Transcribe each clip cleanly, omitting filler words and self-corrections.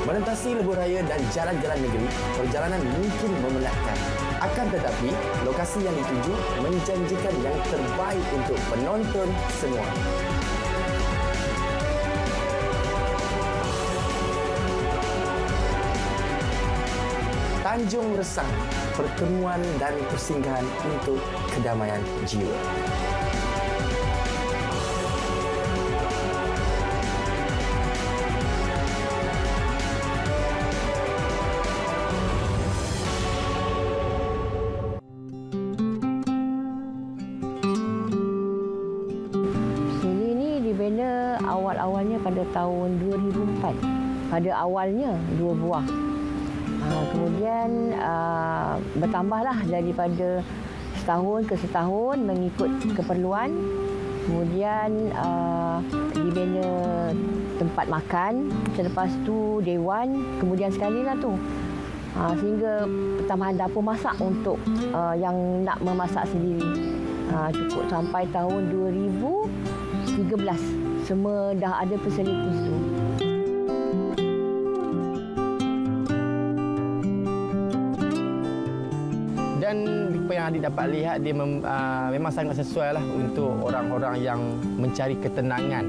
Melintasi lebuh raya dan jalan-jalan negeri, perjalanan mungkin memenatkan. Akan tetapi, lokasi yang dituju menjanjikan yang terbaik untuk penonton semua. Tanjung Resang, pertemuan dan persinggahan untuk kedamaian jiwa. Awal-awalnya pada tahun 2004. Pada awalnya 2 buah. Kemudian bertambahlah daripada setahun ke setahun mengikut keperluan. Kemudian dibina tempat makan, selepas tu dewan, kemudian sekali lah tu. Sehingga pertambahan dapur masak untuk yang nak memasak sendiri. Cukup sampai tahun 2013. Semua dah ada fasilitis tu. Dan apa yang adik dapat lihat, dia memang sangat sesuai lah untuk orang-orang yang mencari ketenangan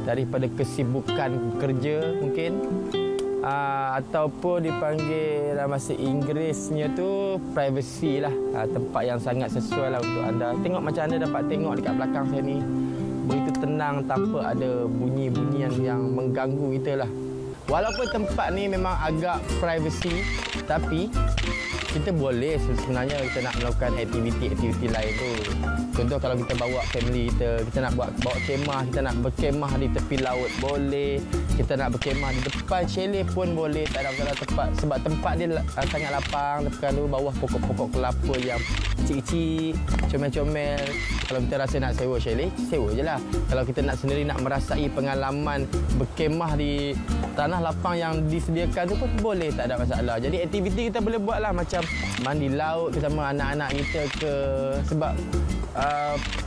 daripada kesibukan kerja mungkin, ataupun dipanggil dalam bahasa Inggerisnya tu privacy lah, tempat yang sangat sesuai lah untuk anda. Tengok macam anda dapat tengok dekat belakang saya ni, begitu tenang tanpa ada bunyi-bunyian yang mengganggu kita lah. Walaupun tempat ni memang agak privacy, tapi kita boleh sebenarnya kita nak melakukan aktiviti-aktiviti lain tu. Contoh kalau kita bawa family kita nak bawa kemah, kita nak berkemah di tepi laut boleh. Kita nak berkemah di depan chalet pun boleh, tak ada masalah tempat. Sebab tempat dia sangat lapang, tekan dulu bawah pokok-pokok kelapa yang kecil-kecil, comel-comel. Kalau kita rasa nak sewa chalet, sewa je lah. Kalau kita nak sendiri nak merasai pengalaman berkemah di tanah lapang yang disediakan tu pun boleh, tak ada masalah. Jadi aktiviti kita boleh buat lah, macam mandi laut bersama anak-anak kita ke. Sebab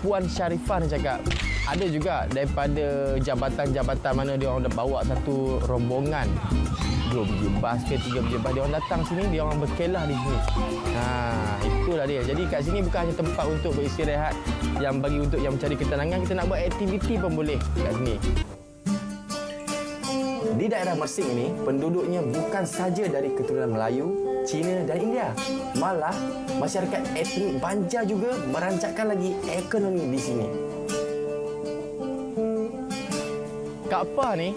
Puan Sharifah ni cakap, ada juga daripada jabatan-jabatan mana dia orang dah bawa satu rombongan 2 biji bas ke 3 biji bas, dia orang datang sini, dia orang berkelah di sini. Itulah dia. Jadi kat sini bukan hanya tempat untuk beristirahat, yang bagi untuk yang mencari ketenangan, kita nak buat aktiviti pun boleh kat sini. Di daerah Mersing ini, penduduknya bukan saja dari keturunan Melayu, Cina dan India. Malah, masyarakat etnik Banjar juga merancangkan lagi ekonomi di sini. Kak Pa ni,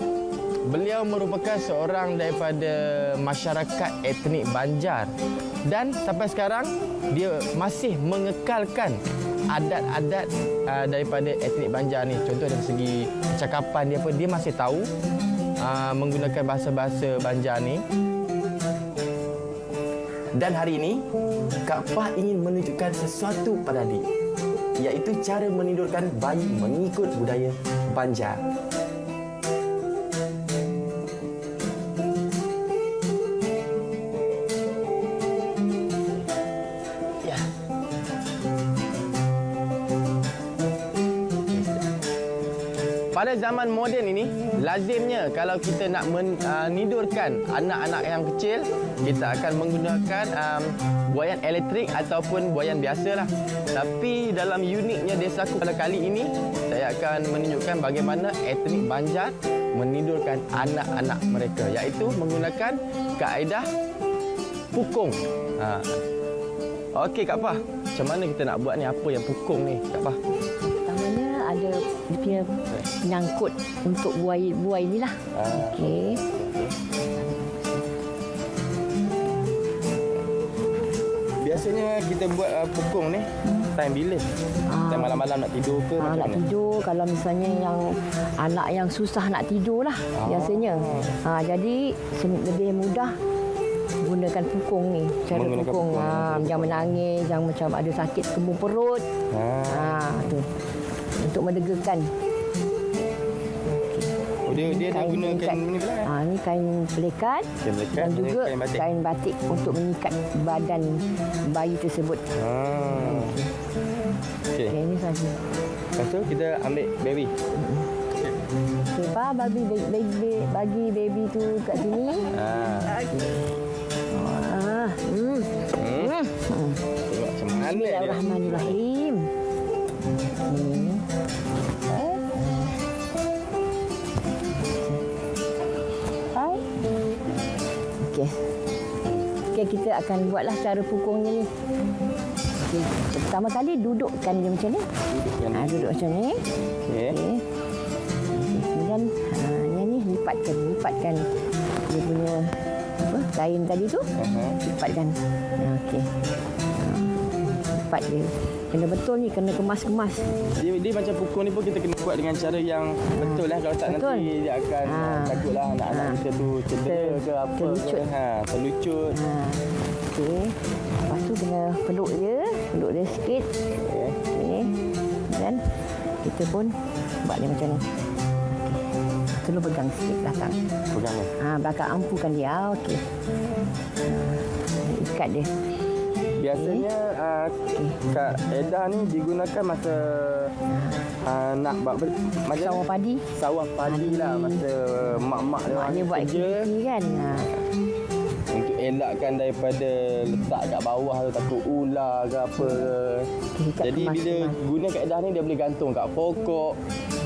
beliau merupakan seorang daripada masyarakat etnik Banjar. Dan sampai sekarang, dia masih mengekalkan adat-adat daripada etnik Banjar ni. Contoh dari segi percakapan dia pun, dia masih tahu menggunakan bahasa-bahasa Banjar ni. Dan hari ini, Kak Pah ingin menunjukkan sesuatu pada adik, iaitu cara menidurkan bayi mengikut budaya Banjar. pada zaman moden ini, lazimnya kalau kita nak menidurkan anak-anak yang kecil, kita akan menggunakan buaian elektrik ataupun buaian biasa lah. Tapi dalam uniknya Desaku pada kali ini, saya akan menunjukkan bagaimana etnik Banjar menidurkan anak-anak mereka, iaitu menggunakan kaedah pukung. Okey Kak Pah, macam mana kita nak buat ni? Apa yang pukung ni Kak Pah? Pertamanya ada dia punya penyangkut untuk buai ni lah. Okey. Biasanya kita buat pukung ni time bila? Time malam-malam nak tidur ke macam Nak mana? tidur, kalau misalnya yang anak yang susah nak tidur lah biasanya. Jadi lebih mudah gunakan pukung ni. Cara Menggunakan pukung. pukung. Jangan menangis, jangan macam ada sakit kembung perut. Tu. Untuk mendegakan. Oh, dia dah Kain gunakan pelikat. ni pula kan? Ni kain pelikat Kain pelikat dan dengan juga kain batik. kain batik untuk mengikat badan bayi tersebut. Okey. Okey, ni saja. Lepas tu kita ambil baby. Okey, Pa, bagi baby tu kat sini. Tengok macam mana dia. Bismillahirrahmanirrahim. Ni. Hai. Okey. Okey, kita akan buatlah cara pukungnya ni. Okey, pertama kali dudukkan dia macam ni. Duduk macam ni. Okey. Okey. Kemudian ni lipatkan dia punya kain tadi tu. Lipatkan. Okey. Lipat dia. Kena betul ni, kena kemas-kemas. Dia macam pukul ni pun kita kena buat dengan cara yang betul lah. Kalau tak Betul. nanti dia akan takutlah anak-anak kita tu cedera ke apa terlucut. ke. Terlucut. Okey. Lepas tu kena peluk dia sikit. Okey. Dan kita pun buat dia macam ni. Tolong pegang sikit belakang. Pegang ni. Belakang ampukan dia. Okey. Ikat dia. Biasanya Kak Edah ni digunakan masa nak buat macam Sawah padi. sawah padi lah, masa mak-mak dia Mak orang dia buat kerja aktiviti kan. untuk elakkan daripada letak kat bawah tu takut ular ke apa ke. Ikat Jadi bila kemas-kemas. guna kaedah ni dia boleh gantung kat pokok,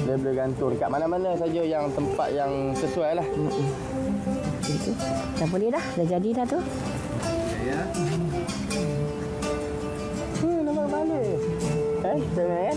dia boleh gantung dekat mana-mana saja yang tempat yang sesuai lah. Itu. Dah boleh dah. Dah jadi dah tu. Ya. Nampak kepala. Tengok kan?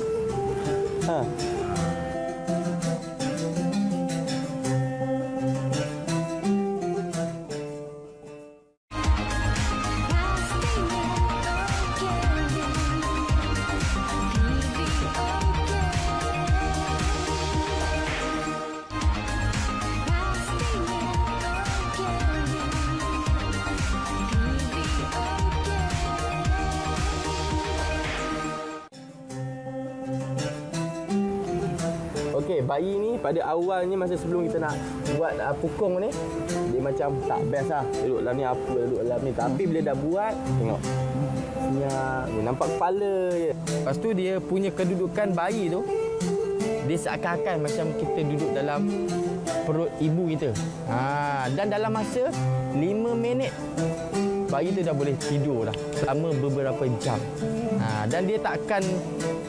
Okey, bayi ni pada awalnya masa sebelum kita nak buat pukung ni, dia macam tak best lah. Duduk dalam ni apa, duduk dalam ni. Tapi bila dah buat, tengok. Senyap, dia nampak kepala je. Lepas tu dia punya kedudukan bayi tu, dia seakan-akan macam kita duduk dalam perut ibu kita. Dan dalam masa 5 minit, bayi tu dah boleh tidur dah selama beberapa jam. Dan dia takkan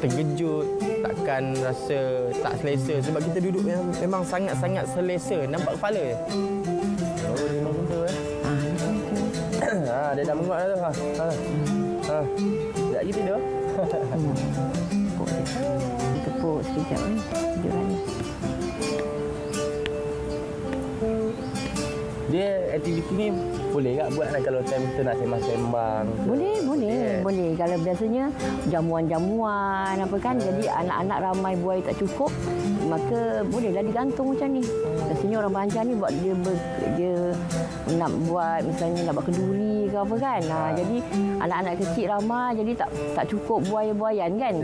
terkejut, takkan rasa tak selesa sebab kita duduk memang sangat-sangat selesa. Nampak kepala je. Oh, dia memang betul dia dah menguat dah tu. Sekejap lagi tidur. Tepuk dia. Tepuk sekejap ni. Tidur ni. Dia aktiviti ni boleh tak buat kalau time kita nak sembang-sembang? Boleh. Yeah. Boleh. Kalau biasanya jamuan-jamuan apa kan. Jadi anak-anak ramai buai tak cukup. Maka bolehlah digantung macam ni. Biasanya orang Banjar ni buat dia nak buat misalnya nak buat kenduri ke apa kan. Jadi anak-anak kecil ramai jadi tak cukup buaya-buayan kan.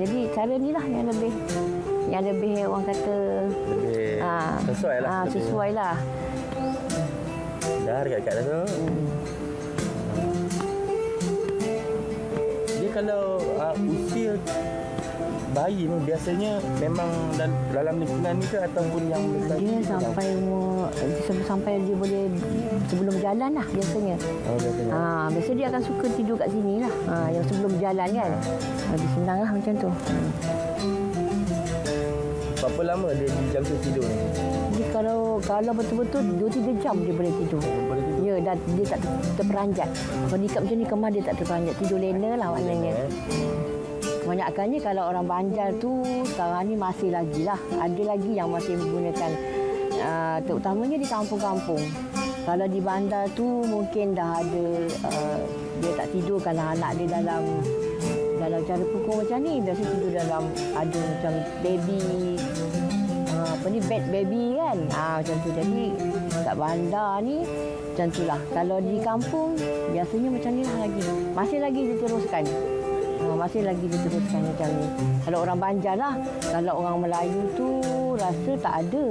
Jadi cara ni lah yang lebih orang kata Lebih sesuai lah. sesuai lah. Dah dekat dah tu. Dia kalau usia bayi ni biasanya memang dalam lingkungan ni ke ataupun yang besar? Dia sampai umur sampai dia boleh sebelum berjalan lah biasanya. Oh, biasanya. Biasa dia akan suka tidur kat sini lah. Yang sebelum berjalan kan. Lebih senang lah macam tu. Berapa lama dia jam tu tidur ni? Jadi kalau betul-betul 2-3 jam dia boleh tidur. Boleh tidur? Ya, dan dia tak terperanjat. Kalau ikat macam ni kemar dia tak terperanjat. Tidur lena lah maknanya. Kebanyakannya kalau orang Banjar tu sekarang ni masih lagi lah. Ada lagi yang masih menggunakan terutamanya di kampung-kampung. Kalau di bandar tu mungkin dah ada dia tak tidur kalau anak dia dalam cara pukul macam ni. Biasa tidur dalam ada macam baby bed baby kan. Macam tu. Jadi kat bandar ni macam tu lah. Kalau di kampung biasanya macam ni lah lagi. Masih lagi diteruskan. Masih lagi diteruskan macam ni. Kalau orang Banjar lah. Kalau orang Melayu tu rasa tak ada.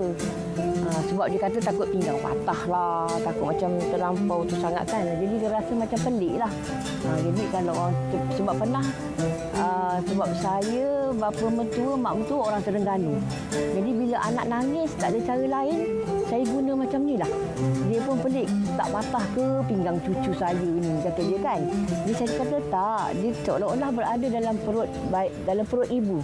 Sebab dia kata takut pinggang patah lah. Takut macam terlampau tu sangat kan. Jadi dia rasa macam pelik lah. Jadi kalau orang sebab pernah sebab saya, bapa mertua, mak mertua orang Terengganu. Jadi bila anak nangis tak ada cara lain, saya guna macam ni lah. Dia pun pelik, tak patah ke pinggang cucu saya ni, kata dia kan. Jadi saya kata tak, dia seolah-olah berada dalam perut ibu.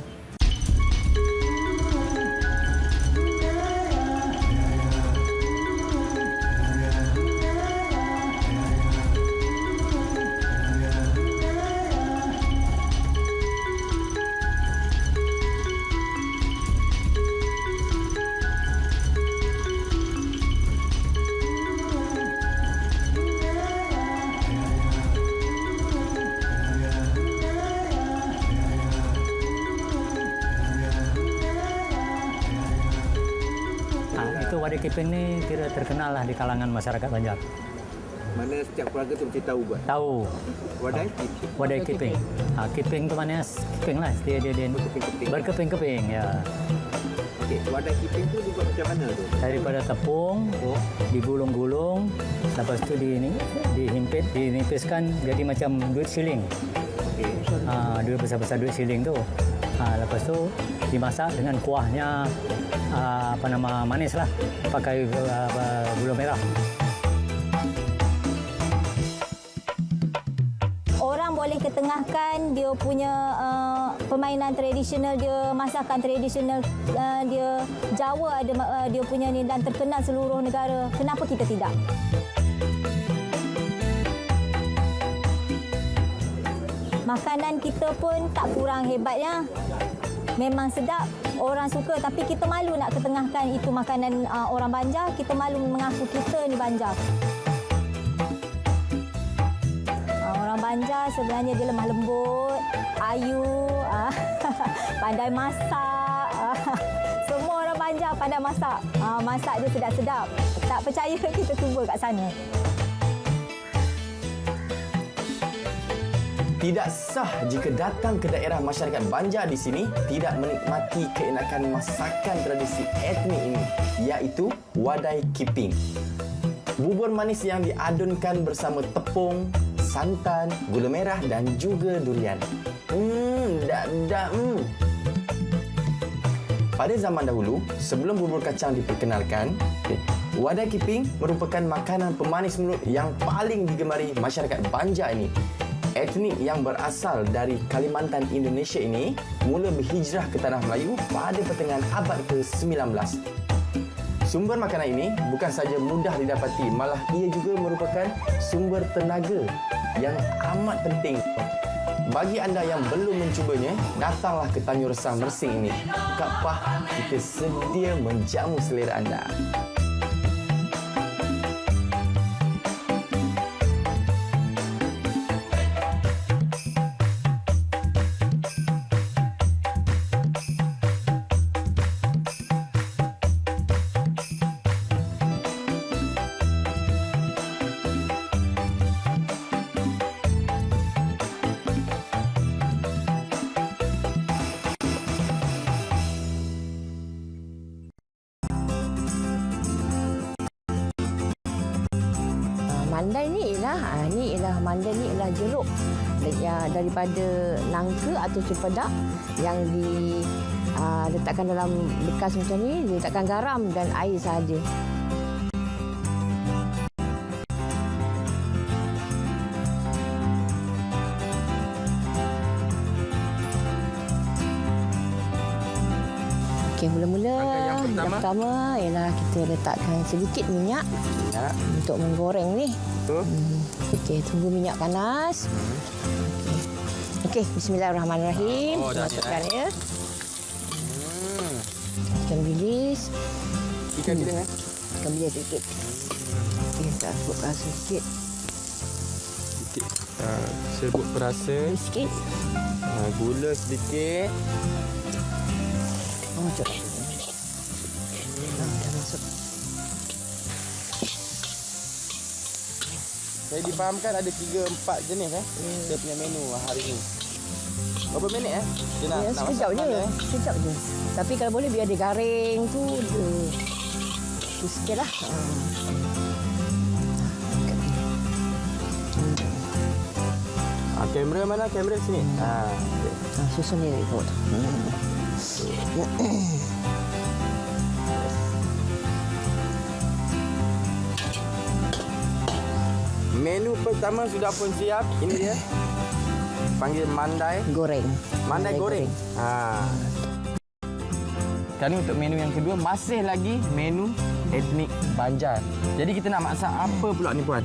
Wadai Kiping ni kira terkenal lah di kalangan masyarakat Banjar. Mana setiap keluarga tu mesti tahu buat? Tahu. Wadai? Wadai Kiping. Kiping tu maknanya kiping lah. Dia berkeping-keping. Ya. Okey, wadai kiping tu dibuat macam mana tu? Daripada tepung, digulung-gulung, lepas tu dihimpit, dinipiskan jadi macam duit siling. Okey. Duit besar-besar duit siling tu. Lepas tu dimasak dengan kuahnya manis lah, pakai gula merah. Orang boleh ketengahkan dia punya permainan tradisional dia, masakan tradisional dia, Jawa ada dia punya ni dan terkenal seluruh negara. Kenapa kita tidak? Makanan kita pun tak kurang hebatnya. Memang sedap, orang suka, tapi kita malu nak ketengahkan itu makanan orang Banjar. Kita malu mengaku kita ni Banjar. Orang Banjar sebenarnya dia lemah lembut, ayu, pandai masak. Semua orang Banjar pandai masak. Masak dia sedap-sedap. Tak percaya kita cuba kat sana. Tidak sah jika datang ke daerah masyarakat Banjar di sini tidak menikmati keenakan masakan tradisi etnik ini, iaitu wadai kiping. Bubur manis yang diadunkan bersama tepung, santan, gula merah dan juga durian. Pada zaman dahulu, sebelum bubur kacang diperkenalkan, wadai kiping merupakan makanan pemanis mulut yang paling digemari masyarakat Banjar ini. Etnik yang berasal dari Kalimantan, Indonesia ini mula berhijrah ke Tanah Melayu pada pertengahan abad ke-19. Sumber makanan ini bukan saja mudah didapati, malah ia juga merupakan sumber tenaga yang amat penting. Bagi anda yang belum mencubanya, datanglah ke Tanjung Resang Mersing ini. Kak Pah, kita sedia menjamu selera anda. mandai ni ialah mandai ni ialah jeruk daripada nangka atau cempedak yang diletakkan dalam bekas macam ni, diletakkan garam dan air sahaja. Okey, mula-mula Langkah yang pertama ialah kita letakkan sedikit minyak untuk menggoreng ni. Betul. Okey, tunggu minyak panas. Okey, bismillahirrahmanirrahim. Oh, dah Masukkan ni, ya. Ikan bilis. Ikan bilis Ikan bilis sedikit. Okey, kita sebut rasa sikit. Sikit. Serbuk perasa. Sikit. Gula sedikit. Oh, jom. Dah masuk. Saya difahamkan ada 3-4 jenis dia punya menu hari ni. Berapa minit dia nak Sekejap masak je. mana, Sekejap je. Tapi kalau boleh biar dia garing tu, tu sikit lah. Kamera mana? Kamera sini. Okay. Susun dia ikut. Menu pertama sudah pun siap. Ini dia. Panggil mandai. Goreng. Mandai goreng. Sekarang ni untuk menu yang kedua masih lagi menu etnik Banjar. Jadi kita nak masak apa pula ni puan?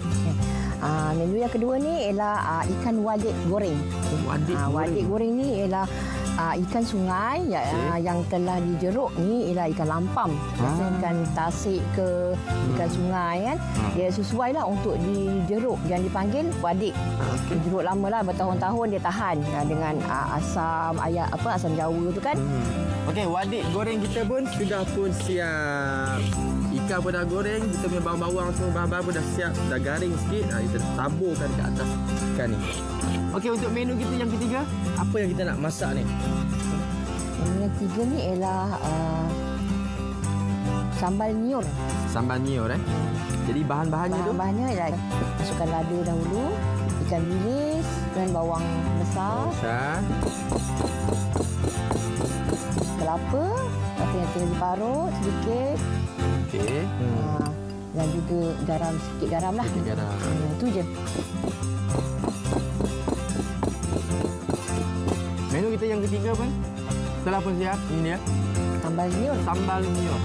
Menu yang kedua ni ialah ikan wadik goreng. Wadik goreng ni ialah ikan sungai yang telah dijeruk ni ialah ikan lampam. Biasanya ikan tasik ke ikan sungai kan. Dia sesuai lah untuk dijeruk dan dipanggil wadik. Dijeruk lama lah, bertahun-tahun dia tahan dengan asam asam Jawa tu kan. Okey, wadik goreng kita pun sudah pun siap. Ikan pun dah goreng, kita punya bawang-bawang semua bahan-bahan pun dah siap, dah garing sikit. Kita taburkan ke atas ikan ni. Okey, untuk menu kita yang ketiga, apa yang kita nak masak ni? Menu yang ketiga ni ialah sambal niur. Sambal niur Jadi bahan-bahannya tu? Bahan-bahannya ialah masukkan lada dahulu, ikan bilis dan bawang besar, kelapa yang tengah diparut sedikit. Okey. Dan juga garam, sikit garam lah. Sikit garam. Itu je. Menu kita yang ketiga pun telah pun siap. Ini dia. Sambal niur. Sambal niur.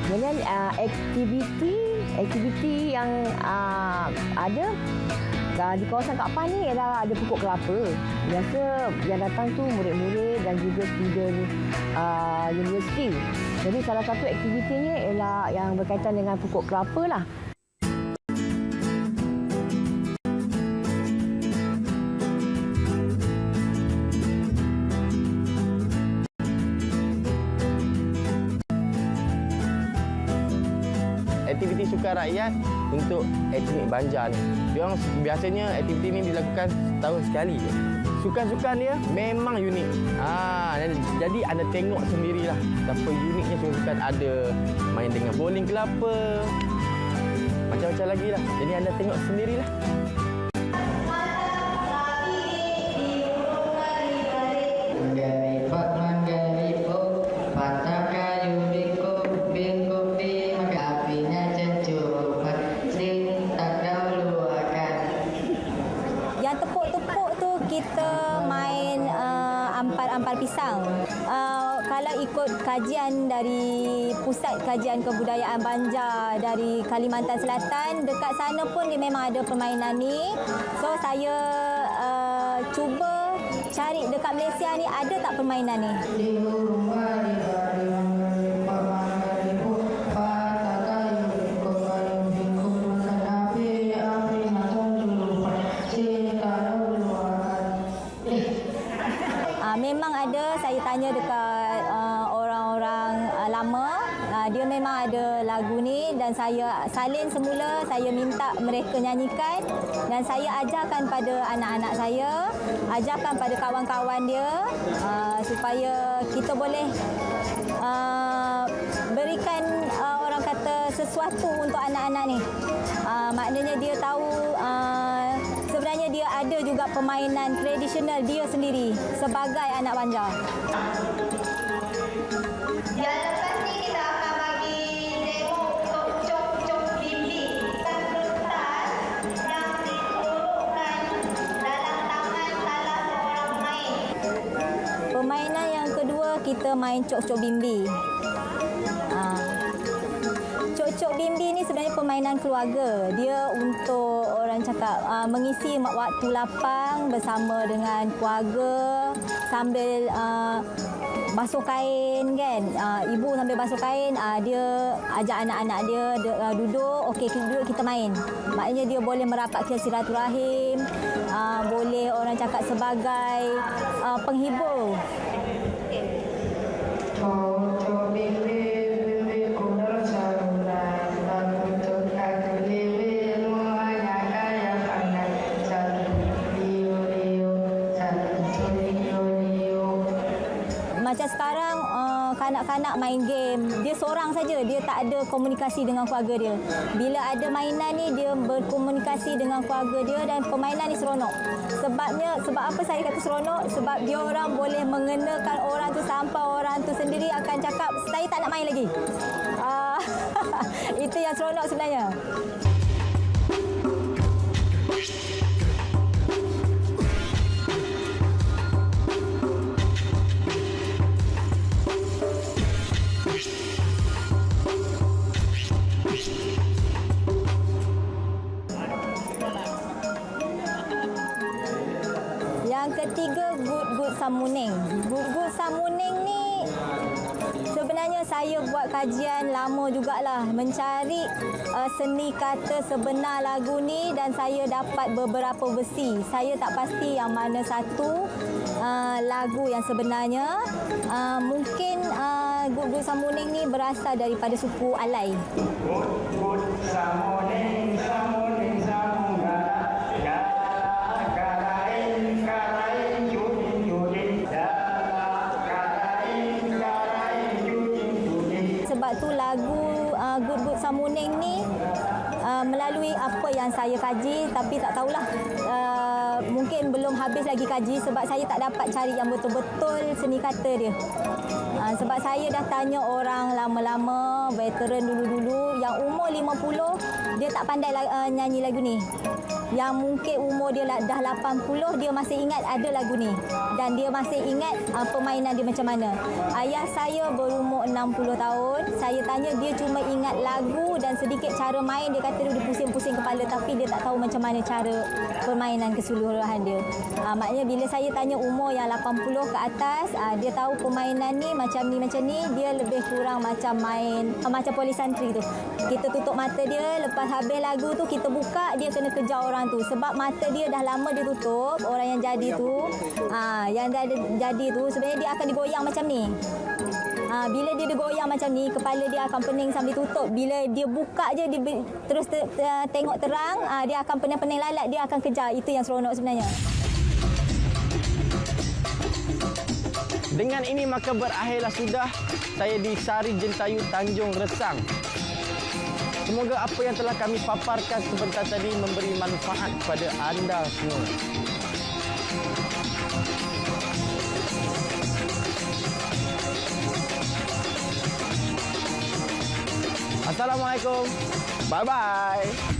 Kemudian aktiviti yang ada di kawasan Kak Pan ni ialah ada pokok kelapa. Biasa yang datang tu murid-murid dan juga student universiti. Jadi salah satu aktivitinya ialah yang berkaitan dengan pokok kelapa lah. Aktiviti sukan rakyat untuk etnik Banjar ni. Diorang biasanya aktiviti ni dilakukan setahun sekali je. Sukan-sukan dia memang unik. Jadi anda tengok sendirilah betapa uniknya sukan-sukan ada. Main dengan bowling kelapa. Macam-macam lagi lah. Jadi anda tengok sendirilah. Ampal pisang. Kalau ikut kajian dari Pusat Kajian Kebudayaan Banjar dari Kalimantan Selatan, dekat sana pun dia memang ada permainan ni. So saya cuba cari dekat Malaysia ni ada tak permainan ni? Memang ada, saya tanya dekat orang-orang lama, dia memang ada lagu ni dan saya salin semula, saya minta mereka nyanyikan dan saya ajarkan pada anak-anak saya, ajarkan pada kawan-kawan dia supaya kita boleh berikan orang kata sesuatu untuk anak-anak ni. Maknanya dia tahu sebenarnya dia ada juga permainan tradisional dia sendiri sebagai anak Banjar. Yang lepas ni kita akan bagi demo untuk cok-cok bimbing. Kertas yang diturunkan dalam tangan salah seorang pemain. Permainan yang kedua kita main cok-cok bimbi. Cok-cok bimbi ni sebenarnya permainan keluarga. Dia untuk orang cakap mengisi waktu lapang bersama dengan keluarga sambil basuh kain kan. Ibu sambil basuh kain, dia ajak anak-anak dia duduk, okey duduk kita main. Maknanya dia boleh merapatkan silaturahim, boleh orang cakap sebagai penghibur. Macam sekarang kanak-kanak main game, dia seorang saja, dia tak ada komunikasi dengan keluarga dia. Bila ada mainan ni dia berkomunikasi dengan keluarga dia dan permainan ni seronok. Sebab apa saya kata seronok? Sebab dia orang boleh mengenakan orang tu sampai orang tu sendiri akan cakap saya tak nak main lagi. Itu yang seronok sebenarnya. Yang ketiga, Gut-Gut Samuning. Gut-Gut Samuning ni sebenarnya saya buat kajian lama jugalah mencari seni kata sebenar lagu ni dan saya dapat beberapa versi. Saya tak pasti yang mana satu lagu yang sebenarnya. Mungkin Gut-Gut Samuning ni berasal daripada suku Alai. Gut-gut samuning, samuning, samungala, gala, karain, karain, judin, judin, gala, karain, karain, judin, judin. Sebab tu lagu Gut-Gut Samuning ni melalui apa yang saya kaji, tapi tak tahulah, mungkin belum habis lagi kaji sebab saya tak dapat cari yang betul-betul seni kata dia. Sebab saya dah tanya orang lama-lama, veteran dulu-dulu yang umur 50 dia tak pandai nyanyi lagu ni. Yang mungkin umur dia dah 80 dia masih ingat ada lagu ni dan dia masih ingat permainan dia macam mana. Ayah saya berumur 60 tahun, saya tanya dia cuma ingat lagu dan sedikit cara main. Dia kata dia pusing-pusing kepala tapi dia tak tahu macam mana cara permainan keseluruhan dia. Maknanya bila saya tanya umur yang 80 ke atas, dia tahu permainan ni, dia lebih kurang macam main macam polisantri tu. Kita tutup mata dia, lepas habis lagu tu kita buka, dia kena kejar orang tu sebab mata dia dah lama dia tutup. Orang yang jadi tu, yang jadi tu sebenarnya dia akan digoyang macam ni. Bila dia digoyang macam ni, kepala dia akan pening sambil tutup. Bila dia buka je, dia terus tengok terang, dia akan pening-pening lalat, dia akan kejar. Itu yang seronok sebenarnya. Dengan ini maka berakhirlah sudah saya di Sari Jentayu Tanjung Resang. Semoga apa yang telah kami paparkan sebentar tadi memberi manfaat kepada anda semua. Assalamualaikum. Bye-bye.